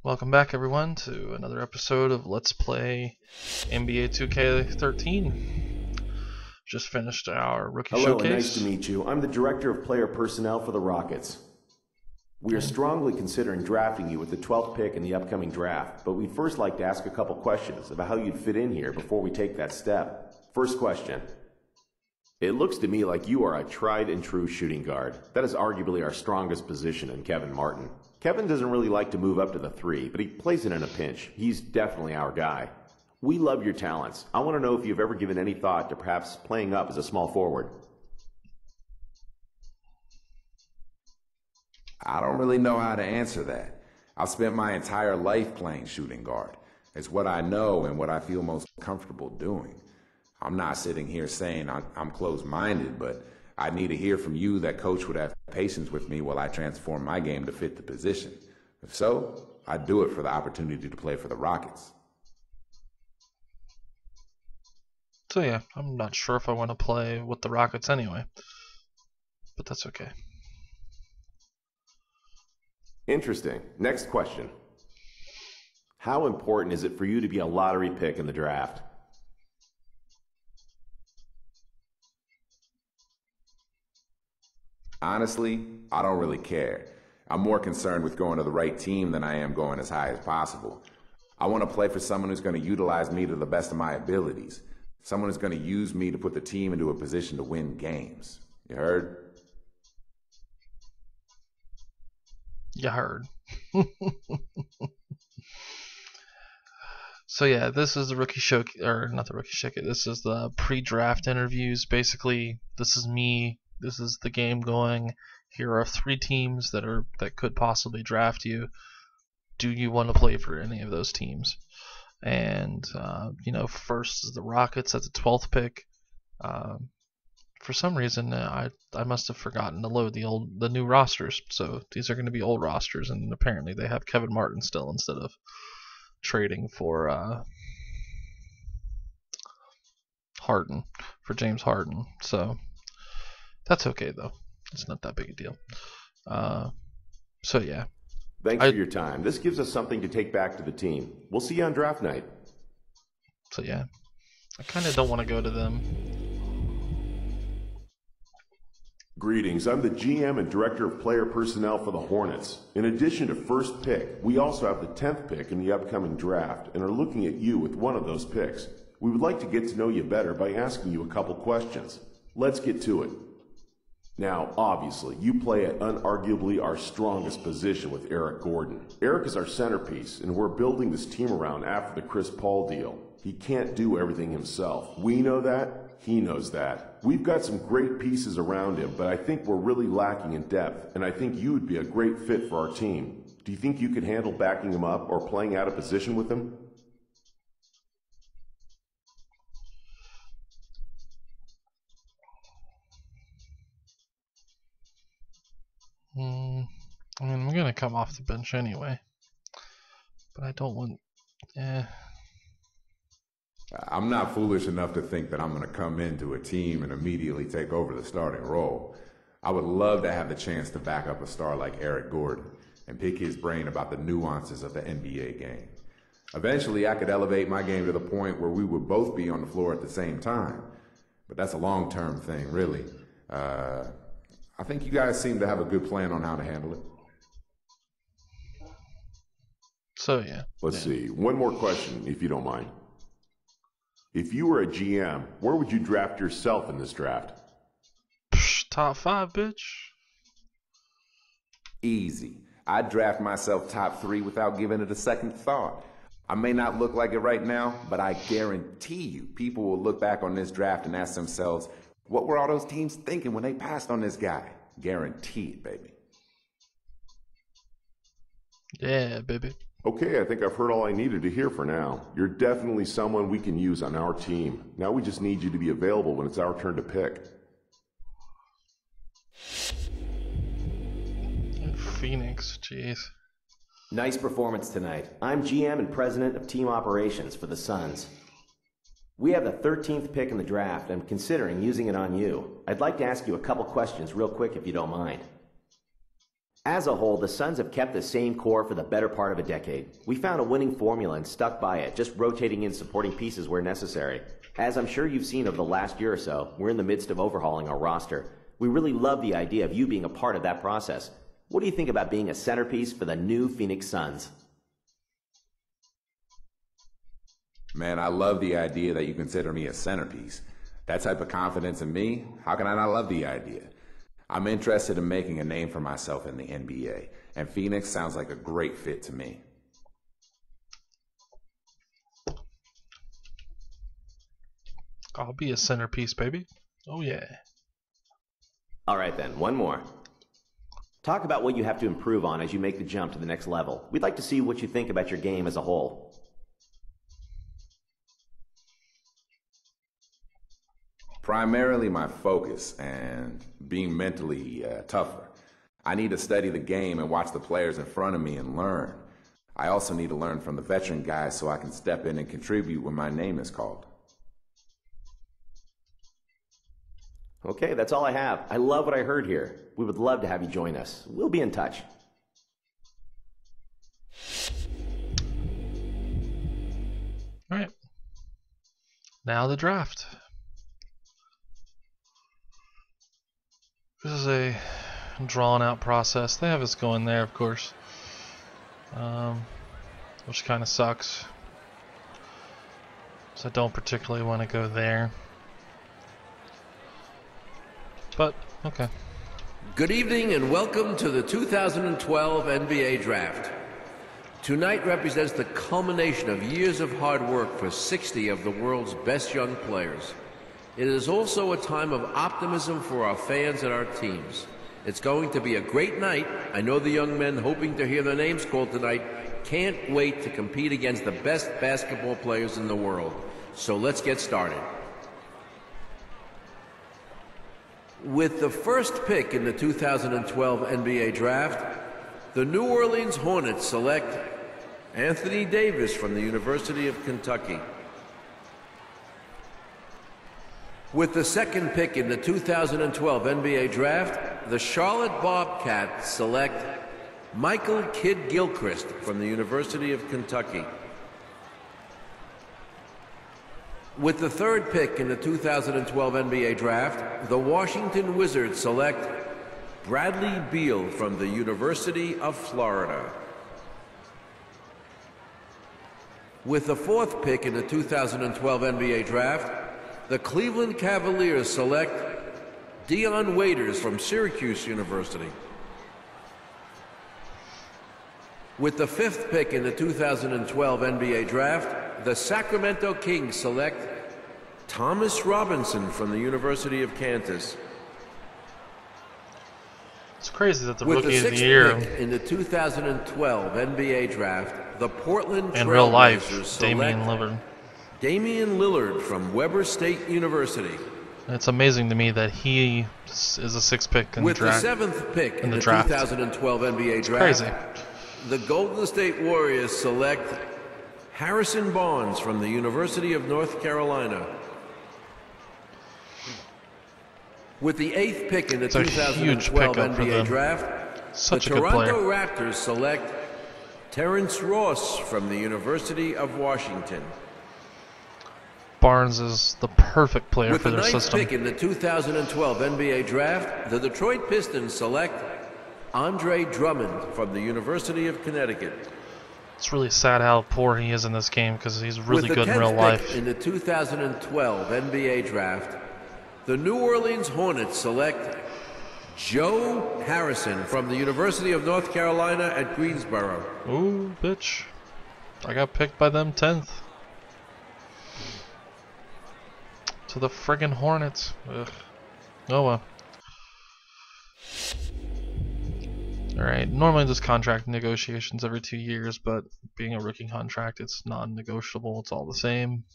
Welcome back, everyone, to another episode of Let's Play NBA 2K13. Just finished our rookie Hello, showcase. and nice to meet you. I'm the Director of Player Personnel for the Rockets. We are strongly considering drafting you with the 12th pick in the upcoming draft, but we'd first like to ask a couple questions about how you'd fit in here before we take that step. First question. It looks to me like you are a tried and true shooting guard. That is arguably our strongest position in Kevin Martin. Kevin doesn't really like to move up to the 3, but he plays it in a pinch. He's definitely our guy. We love your talents. I want to know if you've ever given any thought to perhaps playing up as a small forward. I don't really know how to answer that. I've spent my entire life playing shooting guard. It's what I know and what I feel most comfortable doing. I'm not sitting here saying I'm closed-minded, but I need to hear from you that Coach would have patience with me while I transform my game to fit the position. If so, I'd do it for the opportunity to play for the Rockets. So yeah, I'm not sure if I want to play with the Rockets anyway, but that's okay. Interesting. Next question. How important is it for you to be a lottery pick in the draft? Honestly, I don't really care. I'm more concerned with going to the right team than I am going as high as possible. I want to play for someone who's going to utilize me to the best of my abilities. Someone who's going to use me to put the team into a position to win games. You heard? You heard. So yeah, this is the rookie show, or not the rookie showcase. This is the pre-draft interviews. Basically, this is me. This is the game going. Here are 3 teams that could possibly draft you. Do you want to play for any of those teams? And first is the Rockets at the 12th pick. For some reason, I must have forgotten to load the new rosters. So these are going to be old rosters, and apparently they have Kevin Martin still instead of trading for James Harden. So that's okay though. It's not that big a deal. So yeah. Thanks for your time. This gives us something to take back to the team. We'll see you on draft night. So yeah. I kind of don't want to go to them. Greetings, I'm the GM and Director of Player Personnel for the Hornets. In addition to first pick, we also have the 10th pick in the upcoming draft and are looking at you with one of those picks. We would like to get to know you better by asking you a couple questions. Let's get to it. Now, obviously, you play at unarguably our strongest position with Eric Gordon. Eric is our centerpiece, and we're building this team around after the Chris Paul deal. He can't do everything himself. We know that. He knows that. We've got some great pieces around him, but I think we're really lacking in depth, and I think you would be a great fit for our team. Do you think you could handle backing him up or playing out of position with him? I mean, I'm going to come off the bench anyway. But I don't want... I'm not foolish enough to think that I'm going to come into a team and immediately take over the starting role. I would love to have the chance to back up a star like Eric Gordon and pick his brain about the nuances of the NBA game. Eventually, I could elevate my game to the point where we would both be on the floor at the same time. But that's a long-term thing, really. I think you guys seem to have a good plan on how to handle it. So, yeah. Let's see. One more question, if you don't mind. If you were a GM, where would you draft yourself in this draft? Top 5, bitch. Easy. I'd draft myself top 3 without giving it a second thought. I may not look like it right now, but I guarantee you people will look back on this draft and ask themselves, what were all those teams thinking when they passed on this guy? Guarantee it, baby. Yeah, baby. Okay, I think I've heard all I needed to hear for now. You're definitely someone we can use on our team. Now we just need you to be available when it's our turn to pick. Phoenix, jeez. Nice performance tonight. I'm GM and President of Team Operations for the Suns. We have the 13th pick in the draft and I'm considering using it on you. I'd like to ask you a couple questions real quick if you don't mind. As a whole, the Suns have kept the same core for the better part of a decade. We found a winning formula and stuck by it, just rotating in supporting pieces where necessary. As I'm sure you've seen over the last year or so, we're in the midst of overhauling our roster. We really love the idea of you being a part of that process. What do you think about being a centerpiece for the new Phoenix Suns? Man, I love the idea that you consider me a centerpiece. That type of confidence in me, how can I not love the idea? I'm interested in making a name for myself in the NBA, and Phoenix sounds like a great fit to me. I'll be a centerpiece, baby. Oh, yeah. All right then, one more. Talk about what you have to improve on as you make the jump to the next level. We'd like to see what you think about your game as a whole. Primarily my focus and being mentally tougher. I need to study the game and watch the players in front of me and learn. I also need to learn from the veteran guys so I can step in and contribute when my name is called. Okay, that's all I have. I love what I heard here. We would love to have you join us. We'll be in touch. All right. Now the draft. This is a drawn-out process. They have us going there, of course, which kind of sucks. So I don't particularly want to go there. But, okay. Good evening and welcome to the 2012 NBA Draft. Tonight represents the culmination of years of hard work for 60 of the world's best young players. It is also a time of optimism for our fans and our teams. It's going to be a great night. I know the young men hoping to hear their names called tonight can't wait to compete against the best basketball players in the world. So let's get started. With the first pick in the 2012 NBA Draft, the New Orleans Hornets select Anthony Davis from the University of Kentucky. With the second pick in the 2012 NBA Draft, the Charlotte Bobcats select Michael Kidd-Gilchrist from the University of Kentucky. With the third pick in the 2012 NBA Draft, the Washington Wizards select Bradley Beal from the University of Florida. With the fourth pick in the 2012 NBA Draft, the Cleveland Cavaliers select Dion Waiters from Syracuse University. With the fifth pick in the 2012 NBA Draft, the Sacramento Kings select Thomas Robinson from the University of Kansas. It's crazy that the With rookie the of the sixth year pick in the 2012 NBA Draft, the Portland in real life, Trailblazers Damian select Lillard. Damian Lillard from Weber State University. It's amazing to me that he is a sixth pick in With the draft. the seventh pick in the draft. 2012 NBA It's Draft, crazy. the Golden State Warriors select Harrison Barnes from the University of North Carolina. With the eighth pick in the It's a huge 2012 pickup for NBA them. Draft, Such the a good player. Toronto Raptors select Terrence Ross from the University of Washington. Barnes is the perfect player With for the their ninth system. pick in the 2012 NBA Draft, the Detroit Pistons select Andre Drummond from the University of Connecticut. It's really sad how poor he is in this game because he's really With the good in 10th real pick life. in the 2012 NBA Draft, the New Orleans Hornets select Joe Harrison from the University of North Carolina at Greensboro. Ooh, bitch. I got picked by them 10th. To the friggin' Hornets. Ugh. Oh well. Alright, normally there's contract negotiations every 2 years, but being a rookie contract, it's non-negotiable. It's all the same.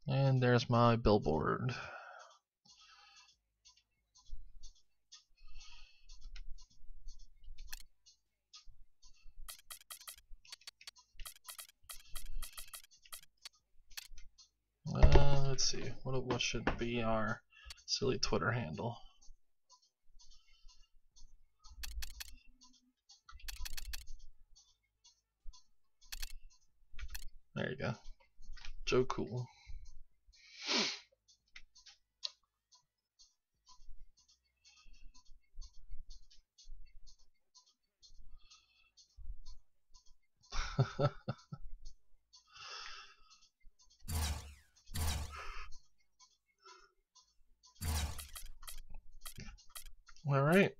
And there's my billboard. let's see. What should be our silly Twitter handle? There you go. Joe Cool. All right.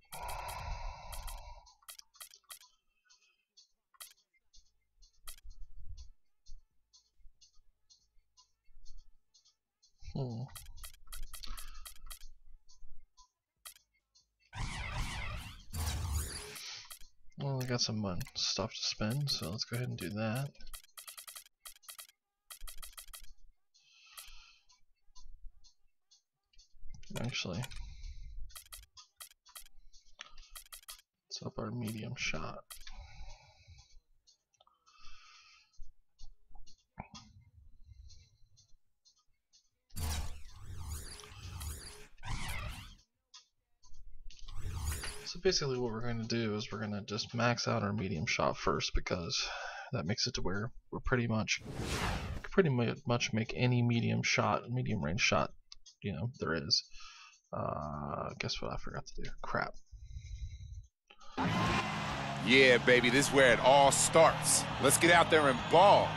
Well, I got some stuff to spend, so let's go ahead and do that. Actually, let's up our medium shot. So basically what we're going to do is we're going to just max out our medium shot first, because that makes it to where we're pretty much make any medium range shot, you know, there is. Guess what I forgot to do? Crap. Yeah, baby, this is where it all starts. Let's get out there and ball.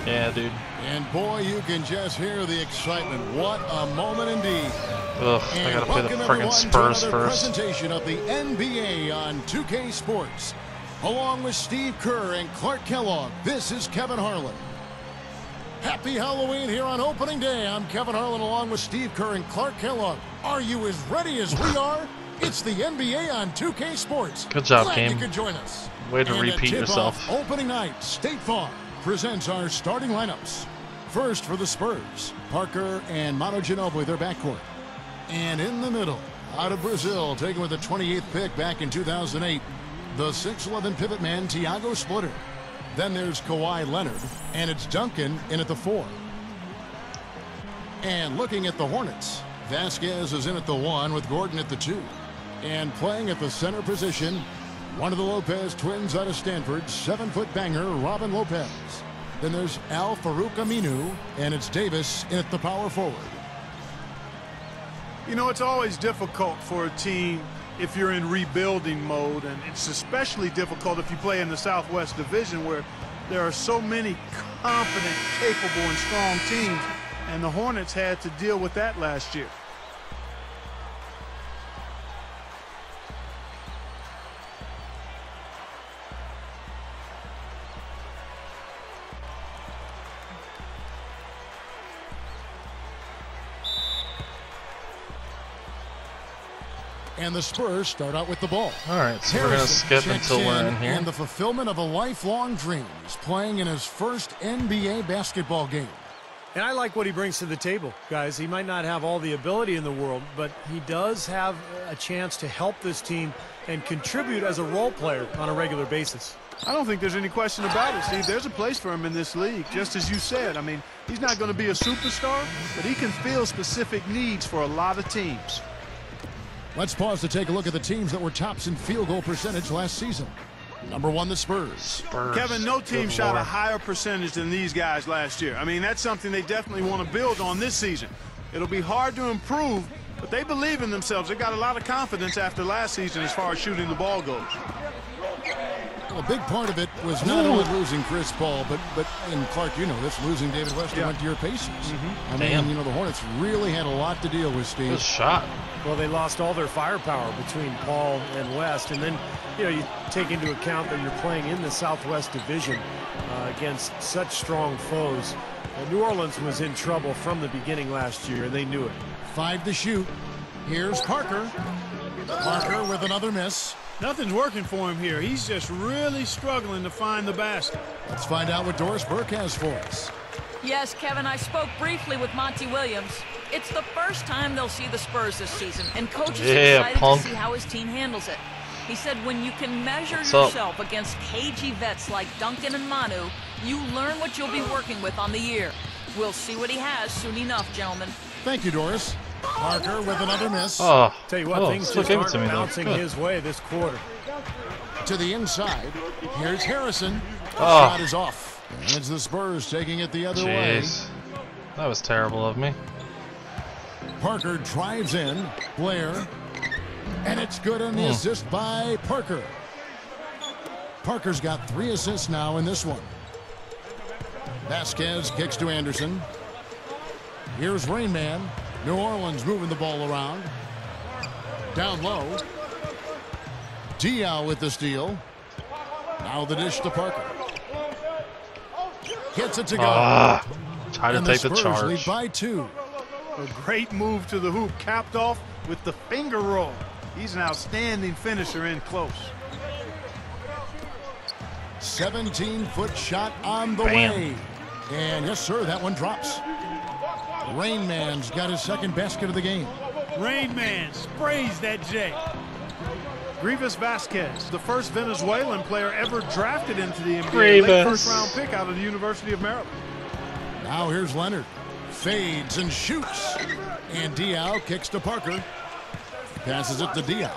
Yeah, dude. And boy, you can just hear the excitement. What a moment indeed. Ugh, I gotta play the friggin' Spurs first. Presentation of the NBA on 2K Sports. Along with Steve Kerr and Clark Kellogg, this is Kevin Harlan. Happy Halloween here on opening day. I'm Kevin Harlan along with Steve Kerr and Clark Kellogg. Are you as ready as we are? It's the NBA on 2K Sports. Good job, Glad game. you could join us. Way to And repeat yourself. Opening night, State Farm presents our starting lineups. First for the Spurs, Parker and Manu Ginobili, their backcourt. And in the middle, out of Brazil, taken with the 28th pick back in 2008, the 6'11 pivot man, Thiago Splitter. Then there's Kawhi Leonard, and it's Duncan in at the 4. And looking at the Hornets, Vasquez is in at the 1 with Gordon at the 2. And playing at the center position, one of the Lopez twins out of Stanford, 7-foot banger, Robin Lopez. Then there's Al Farouk Aminu, and it's Davis in at the power forward. You know, it's always difficult for a team if you're in rebuilding mode, and it's especially difficult if you play in the Southwest Division where there are so many confident, capable, and strong teams, and the Hornets had to deal with that last year. And the Spurs start out with the ball. All right, so we're going to skip until we're in here. And the fulfillment of a lifelong dream is playing in his first NBA basketball game. And I like what he brings to the table, guys. He might not have all the ability in the world, but he does have a chance to help this team and contribute as a role player on a regular basis. I don't think there's any question about it, Steve. There's a place for him in this league, just as you said. I mean, he's not going to be a superstar, but he can fill specific needs for a lot of teams. Let's pause to take a look at the teams that were tops in field goal percentage last season. Number 1, the Spurs. Kevin, no team shot a higher percentage than these guys last year. I mean, that's something they definitely want to build on this season. It'll be hard to improve, but they believe in themselves. They got a lot of confidence after last season as far as shooting the ball goes. A big part of it was not only losing Chris Paul, but and Clark, you know this, losing David West who went to your Pacers. I mean, you know, the Hornets really had a lot to deal with, Steve. Good shot. Well, they lost all their firepower between Paul and West, and then, you know, you take into account that you're playing in the Southwest Division against such strong foes. New Orleans was in trouble from the beginning last year, and they knew it. 5 to shoot. Here's Parker. Parker with another miss. Nothing's working for him here. He's just really struggling to find the basket. Let's find out what Doris Burke has for us. Yes, Kevin, I spoke briefly with Monty Williams. It's the first time they'll see the Spurs this season, and Coach is excited to see how his team handles it. He said when you can measure yourself against cagey vets like Duncan and Manu, you learn what you'll be working with on the year. We'll see what he has soon enough, gentlemen. Thank you, Doris. Parker with another miss. Oh, Tell you what, things just aren't bouncing his way this quarter. To the inside. Here's Harrison. Shot is off. And it's the Spurs taking it the other way. That was terrible of me. Parker drives in. Blair. And it's good on the assist by Parker. Parker's got 3 assists now in this one. Vasquez kicks to Anderson. Here's Rain Man. New Orleans moving the ball around. Down low. Diaw with the steal. Now the dish to Parker. Gets it to go. Try to take the charge. Lead by 2. A great move to the hoop, capped off with the finger roll. He's an outstanding finisher in close. 17-foot shot on the way. And yes, sir, that one drops. Rain Man's got his second basket of the game. Rain Man sprays that J. Grievous Vasquez, the first Venezuelan player ever drafted into the NBA. Late first-round pick out of the University of Maryland. Now here's Leonard. Fades and shoots. And Diaw kicks to Parker. Passes it to Diaw.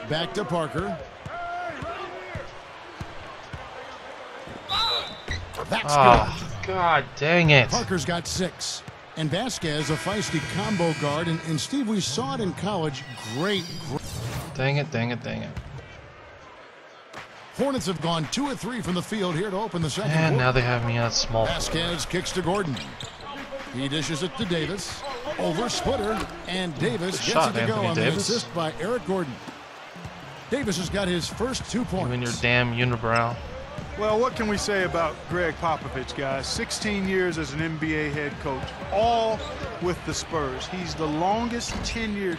Back to Parker. That's good. God dang it. Parker's got 6. And Vasquez, a feisty combo guard. And Steve, we saw it in college. Great. Dang it, dang it, dang it. Hornets have gone 2 of 3 from the field here to open the second And quarter. now they have me at small. Vasquez kicks to Gordon. He dishes it to Davis. Over splitter. And Davis gets shot, it to go Anthony on Davis. the assist by Eric Gordon. Davis has got his first 2 points. You and your damn unibrow. Well, what can we say about Greg Popovich, guys? 16 years as an NBA head coach, all with the Spurs. He's the longest tenured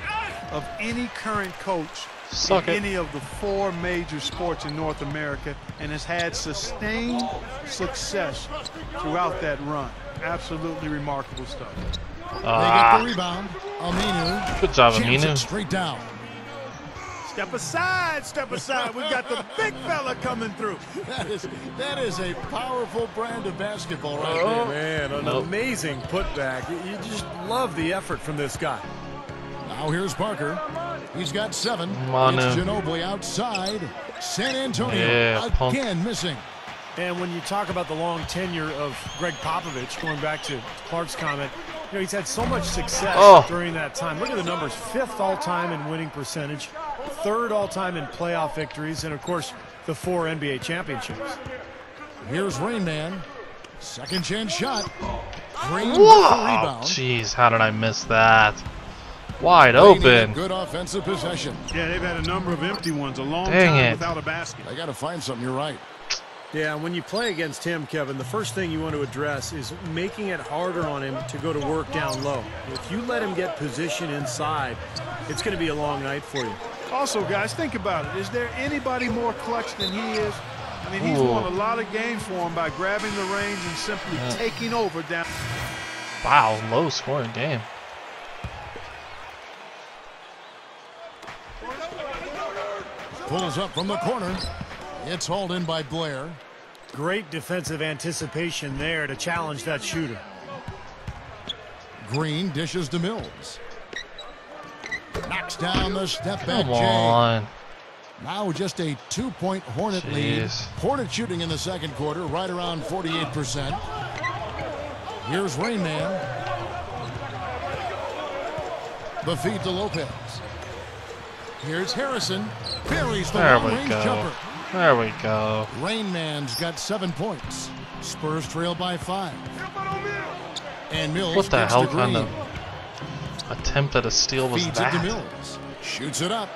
of any current coach in any of the 4 major sports in North America, and has had sustained success throughout that run. Absolutely remarkable stuff. They get the rebound. Aminu. Good job, jams Aminu. it straight down. Step aside, step aside. We've got the big fella coming through. That is a powerful brand of basketball right there. Man, an amazing putback. You just love the effort from this guy. Now here's Parker. He's got 7. Manu. It's Ginobili outside. San Antonio again missing. And when you talk about the long tenure of Greg Popovich, going back to Clark's comment, you know, he's had so much success during that time. Look at the numbers. 5th all-time in winning percentage, 3rd all-time in playoff victories, and, of course, the 4 NBA championships. Here's Rain Man. Second chance shot. Green with the rebound. Jeez, how did I miss that? Wide open. Good offensive possession. Yeah, they've had a number of empty ones, a long Dang time it. without a basket. They got to find something. You're right. Yeah, when you play against him, Kevin, the first thing you want to address is making it harder on him to go to work down low. If you let him get position inside, it's going to be a long night for you. Also, guys, think about it. Is there anybody more clutch than he is? I mean, he's won a lot of games for him by grabbing the reins and simply taking over down. Wow, low scoring game. Pulls up from the corner. It's hauled in by Blair. Great defensive anticipation there to challenge that shooter. Green dishes to Mills. Knocks down the step back. Come on. Now just a 2-point Hornet lead. Hornet shooting in the second quarter, right around 48%. Here's Rain Man. The feed to Lopez. Here's Harrison. Buries the long-range jumper. There we go. Rain Man's got 7 points. Spurs trail by 5. And Mills What the gets hell to kind Green. of attempt at a steal was Feeds that? it to Mills. Shoots it up.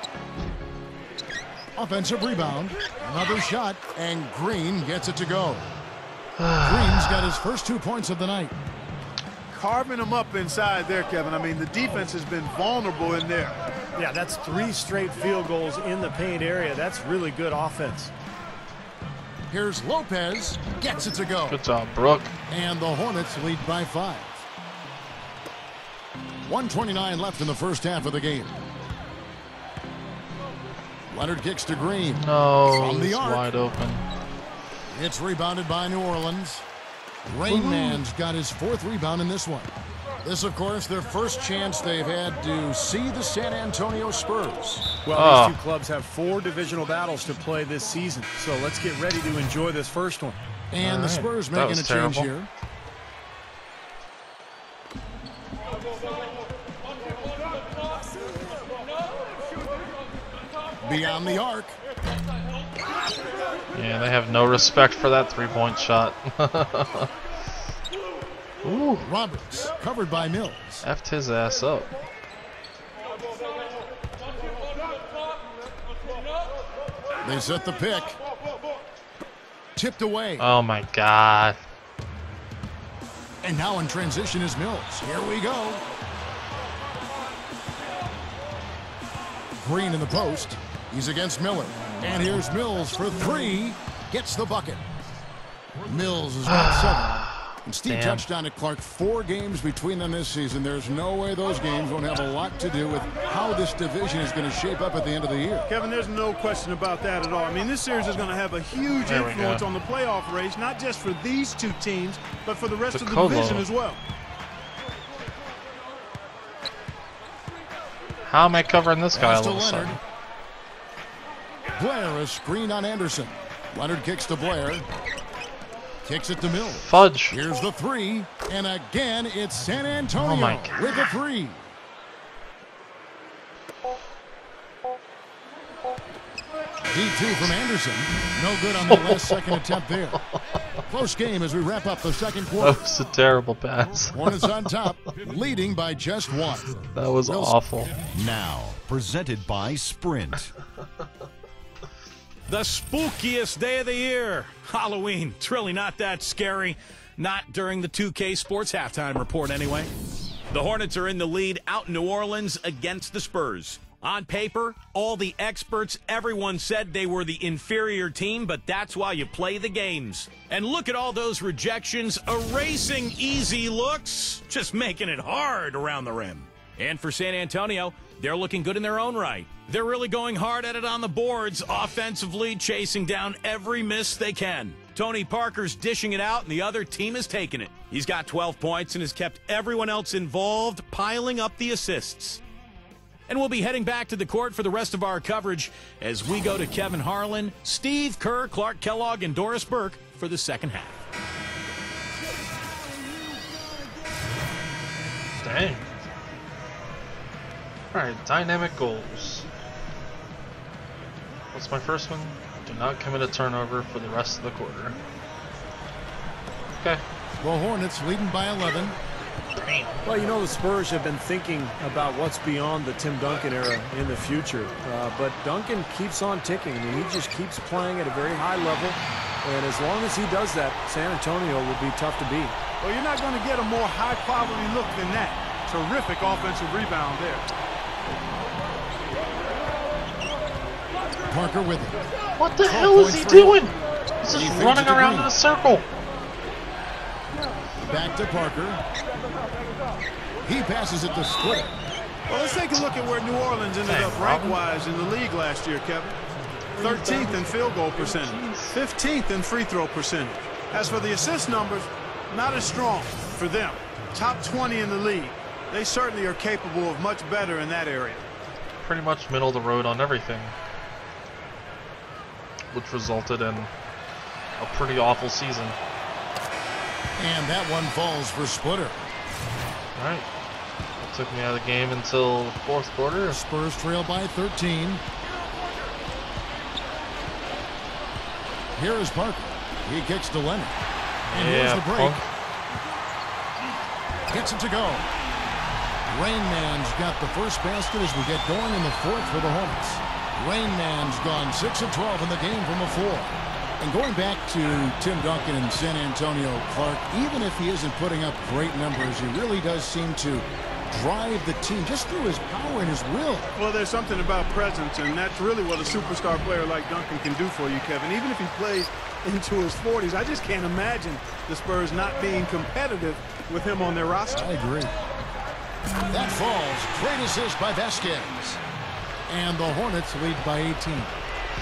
Offensive rebound. Another shot. And Green gets it to go. Green's got his first 2 points of the night. Carving them up inside there, Kevin. I mean, the defense has been vulnerable in there. Yeah, that's 3 straight field goals in the paint area. That's really good offense. Here's Lopez. Gets it to go. Good job, Brooke. And the Hornets lead by 5. 1:29 left in the first half of the game. Leonard kicks to Green. No, From the he's arc. wide open. It's rebounded by New Orleans. Rain Man's got his 4th rebound in this one. This, of course, their first chance they've had to see the San Antonio Spurs. Well, these two clubs have 4 divisional battles to play this season, so let's get ready to enjoy this first one. And the Spurs making a change here. Beyond the arc. Yeah, they have no respect for that 3-point shot. Ooh. Roberts covered by Mills. Effed his ass up. They set the pick. Tipped away. Oh my God. And now in transition is Mills. Here we go. Green in the post. He's against Miller. And here's Mills for 3. Gets the bucket. Mills has got 7. And Steve touched on it, Clark. 4 games between them this season. There's no way those games won't have a lot to do with how this division is going to shape up at the end of the year. Kevin, there's no question about that at all. I mean, this series is going to have a huge influence on the playoff race, not just for these 2 teams, but for the rest of the division as well. How am I covering this guy all of a Leonard. sudden? Blair, a screen on Anderson. Leonard kicks to Blair. Kicks it to Mills. Fudge. Here's the 3. And again, it's San Antonio with a 3. D2 from Anderson. No good on that last second attempt there. Close game as we wrap up the second quarter. That was a terrible pass. Hornets on top, leading by just 1. That was awful. Now, presented by Sprint. The spookiest day of the year, Halloween. It's really not that scary. Not during the 2K Sports halftime report, anyway. The Hornets are in the lead out in New Orleans against the Spurs. On paper, all the experts, everyone said they were the inferior team, but that's why you play the games. And look at all those rejections, erasing easy looks, just making it hard around the rim. And for San Antonio, they're looking good in their own right. They're really going hard at it on the boards, offensively chasing down every miss they can. Tony Parker's dishing it out, and the other team is taking it. He's got 12 points and has kept everyone else involved, piling up the assists. And we'll be heading back to the court for the rest of our coverage as we go to Kevin Harlan, Steve Kerr, Clark Kellogg, and Doris Burke for the second half. Dang. Alright, dynamic goals. What's my first one? Do not commit a turnover for the rest of the quarter. Okay. Well, Hornets leading by 11. Well, you know, the Spurs have been thinking about what's beyond the Tim Duncan era in the future. But Duncan keeps on ticking. I mean, he just keeps playing at a very high level. And as long as he does that, San Antonio will be tough to beat. Well, you're not going to get a more high-quality look than that. Terrific offensive rebound there. Parker with it. What the hell is he doing? He's just running around in a circle. Back to Parker. He passes it to Splitter. Well, let's take a look at where New Orleans ended up rank-wise in the league last year, Kevin. 13th in field goal percentage, 15th in free throw percentage. As for the assist numbers, not as strong for them. Top 20 in the league. They certainly are capable of much better in that area. Pretty much middle of the road on everything, which resulted in a pretty awful season. And that one falls for Splitter. Alright. Took me out of the game until the fourth quarter. Spurs trail by 13. Here is Parker. He kicks to Leonard. And here's the break. Gets it to go. Rain Man's got the first basket as we get going in the fourth for the Hornets. Rain Man's gone 6 of 12 in the game from a 4. And going back to Tim Duncan in San Antonio, Clark, even if he isn't putting up great numbers, he really does seem to drive the team just through his power and his will. Well, there's something about presence, and that's really what a superstar player like Duncan can do for you, Kevin. Even if he plays into his 40s, I just can't imagine the Spurs not being competitive with him on their roster. I agree. That falls. Great assist by Vasquez. And the Hornets lead by 18.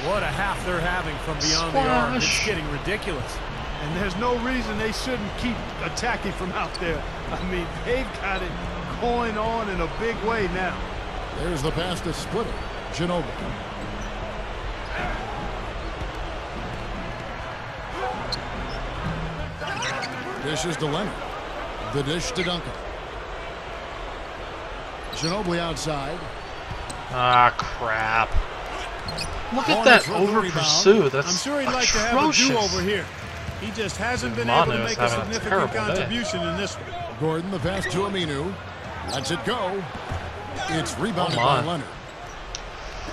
What a half they're having from beyond the arc. It's getting ridiculous. And there's no reason they shouldn't keep attacking from out there. I mean, they've got it going on in a big way now. There's the pass to Splitter. Ginobili. Dishes to Leonard. The dish to Duncan. Ginobili outside. Ah, crap. Look at that over pursuit. That's I'm sure he'd like atrocious. to have a do-over here. He just hasn't been able to make a significant contribution in this one. Gordon, the pass to Aminu. Lets it go. It's rebounded by Leonard.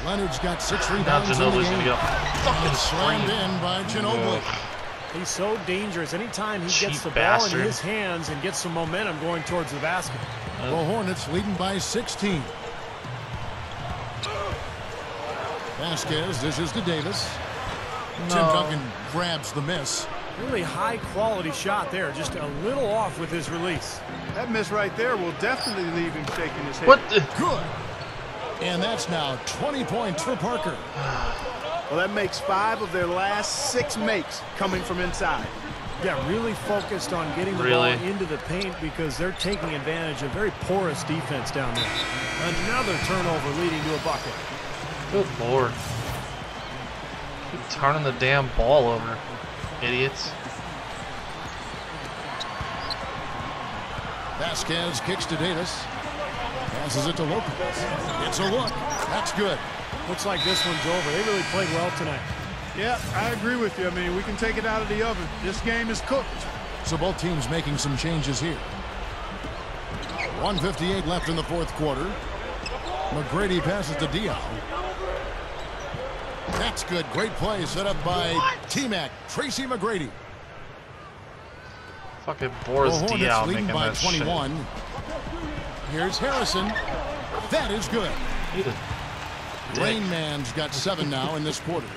Leonard's got 6 rebounds in the game. Gonna get fucking slammed in by Ginobili. He's so dangerous. Anytime he gets the bastard. ball in his hands and gets some momentum going towards the basket. The Hornets leading by 16. Vasquez dishes to Davis. No. Tim Duncan grabs the miss. Really high quality shot there. Just a little off with his release. That miss right there will definitely leave him shaking his head. What the? Good. And that's now 20 points for Parker. Well, that makes 5 of their last 6 makes coming from inside. Yeah, really focused on getting the ball into the paint because they're taking advantage of very porous defense down there. Another turnover leading to a bucket. Good lord. Keep turning the damn ball over, idiots. Vasquez kicks to Davis. Passes it to Lopez. It's a look. That's good. Looks like this one's over. They really played well tonight. Yeah, I agree with you. I mean, we can take it out of the oven. This game is cooked. So both teams making some changes here. 1:58 left in the fourth quarter. McGrady passes to Diaw. That's good. Great play set up by T-Mac. Tracy McGrady. Fucking Boris Diaw leading making by that 21. shit. Here's Harrison. That is good. Rain Man's got 7 now in this quarter.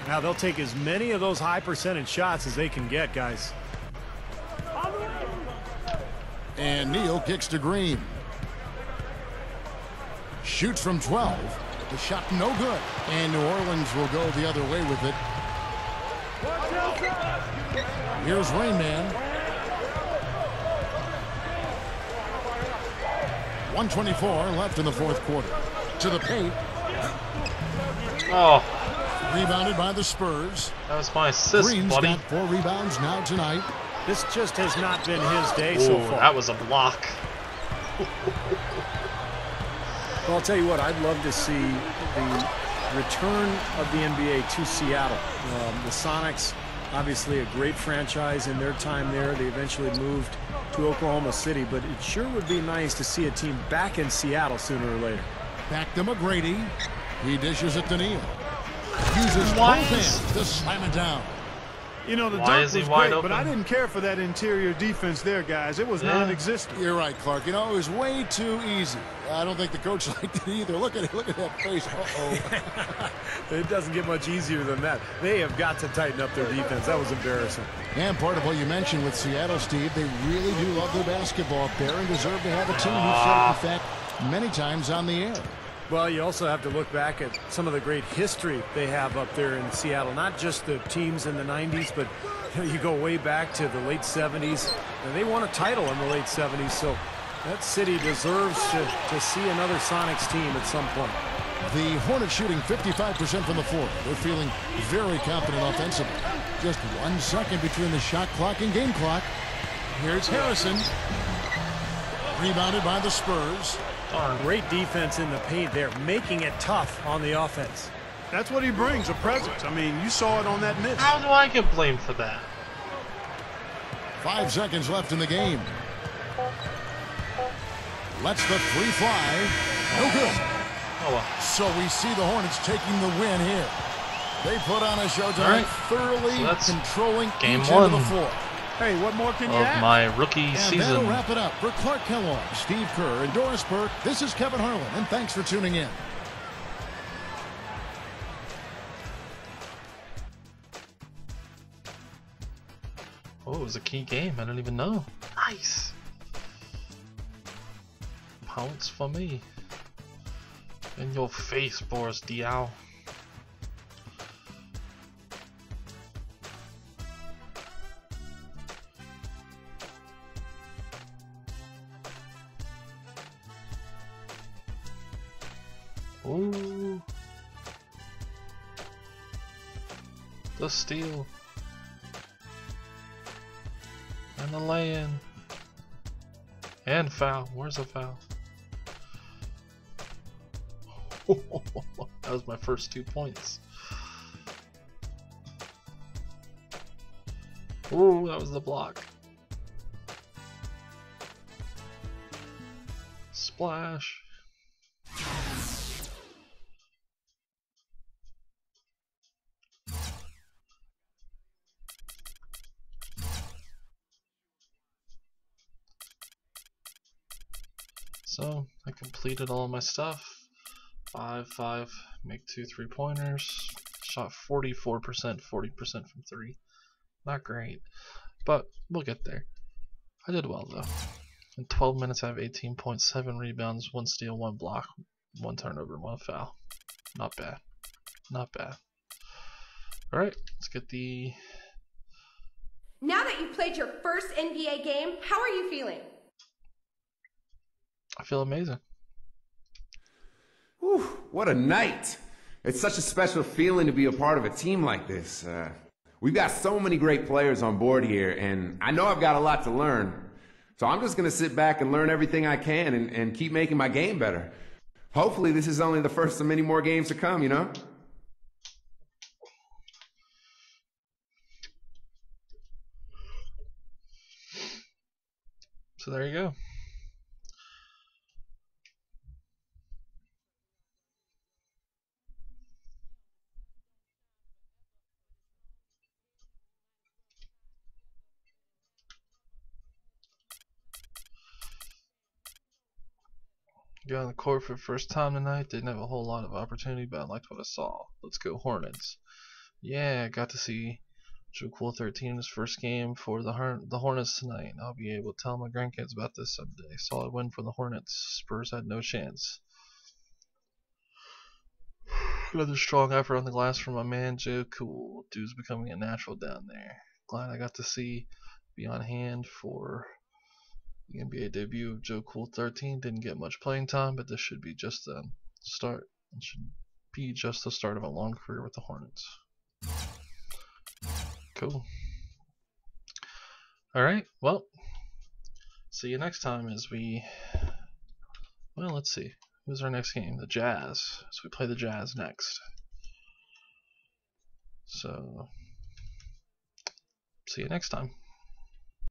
Now they'll take as many of those high percentage shots as they can get, guys. And Neal kicks to Green. Shoots from 12. The shot no good. And New Orleans will go the other way with it. Here's Rain Man. 1:24 left in the fourth quarter. To the paint. Oh. Rebounded by the Spurs. That was my assist, Green's buddy. got 4 rebounds now tonight. This just has not been his day so far. That was a block. Well, I'll tell you what, I'd love to see the return of the NBA to Seattle. The Sonics, obviously a great franchise in their time there. They eventually moved to Oklahoma City, but it sure would be nice to see a team back in Seattle sooner or later. Back to McGrady. He dishes it to Neal. Uses both hands to slam it down. You know, the Why dunk is he was wide great, open? but I didn't care for that interior defense there, guys. It was non-existent. You're right, Clark. You know, it was way too easy. I don't think the coach liked it either. Look at it. Look at that face. Uh-oh. It doesn't get much easier than that. They have got to tighten up their defense. That was embarrassing. And part of what you mentioned with Seattle, Steve, they really do love their basketball up there and deserve to have a team. You've said it, in fact, many times on the air. Well, you also have to look back at some of the great history they have up there in Seattle. Not just the teams in the 90s, but you go way back to the late 70s. And they won a title in the late 70s, so that city deserves to see another Sonics team at some point. The Hornets shooting 55% from the floor. They're feeling very confident offensively. Just 1 second between the shot clock and game clock. Here's Harrison. Rebounded by the Spurs. Great defense in the paint there, making it tough on the offense. That's what he brings, a presence. I mean, you saw it on that miss. How do I get blamed for that? 5 seconds left in the game. Lets the three fly. No good. Oh, well. So we see the Hornets taking the win here. They put on a show tonight, thoroughly controlling game each 1 end of the floor. Hey, what more can you of ask? my rookie And season. that'll wrap it up for Clark Kellogg, Steve Kerr, and Doris Burke. This is Kevin Harlan, and thanks for tuning in. Oh, it was a key game. I didn't even know. Nice. Pounce for me. In your face, Boris Diaw. Ooh. The steal. And the lay-in. And foul. Where's the foul? That was my first 2 points. Ooh, that was the block. Splash. So I completed all my stuff. 5, make 2 3-pointers. Shot 44%, 40% from 3. Not great, but we'll get there. I did well though. In 12 minutes I have 18 points, 7 rebounds, 1 steal, 1 block, 1 turnover, 1 foul. Not bad. Not bad. Alright, let's get the... Now that you've played your first NBA game, how are you feeling? I feel amazing. Whew, what a night. It's such a special feeling to be a part of a team like this. We've got so many great players on board here, and I know I've got a lot to learn. So I'm just going to sit back and learn everything I can and keep making my game better. Hopefully this is only the first of many more games to come, you know? So there you go. Got on the court for the first time tonight. Didn't have a whole lot of opportunity, but I liked what I saw. Let's go Hornets. Yeah, got to see Joe Cool 13 in his first game for the Hornets tonight. I'll be able to tell my grandkids about this someday. Solid win for the Hornets. Spurs had no chance. Another strong effort on the glass from my man Joe Cool. Dude's becoming a natural down there. Glad I got to be on hand for the NBA debut of Joe Cool 13. Didn't get much playing time, but this should be just the start. It should be just the start of a long career with the Hornets. Cool. Alright, well, see you next time as let's see. Who's our next game? The Jazz. So we play the Jazz next. So, see you next time.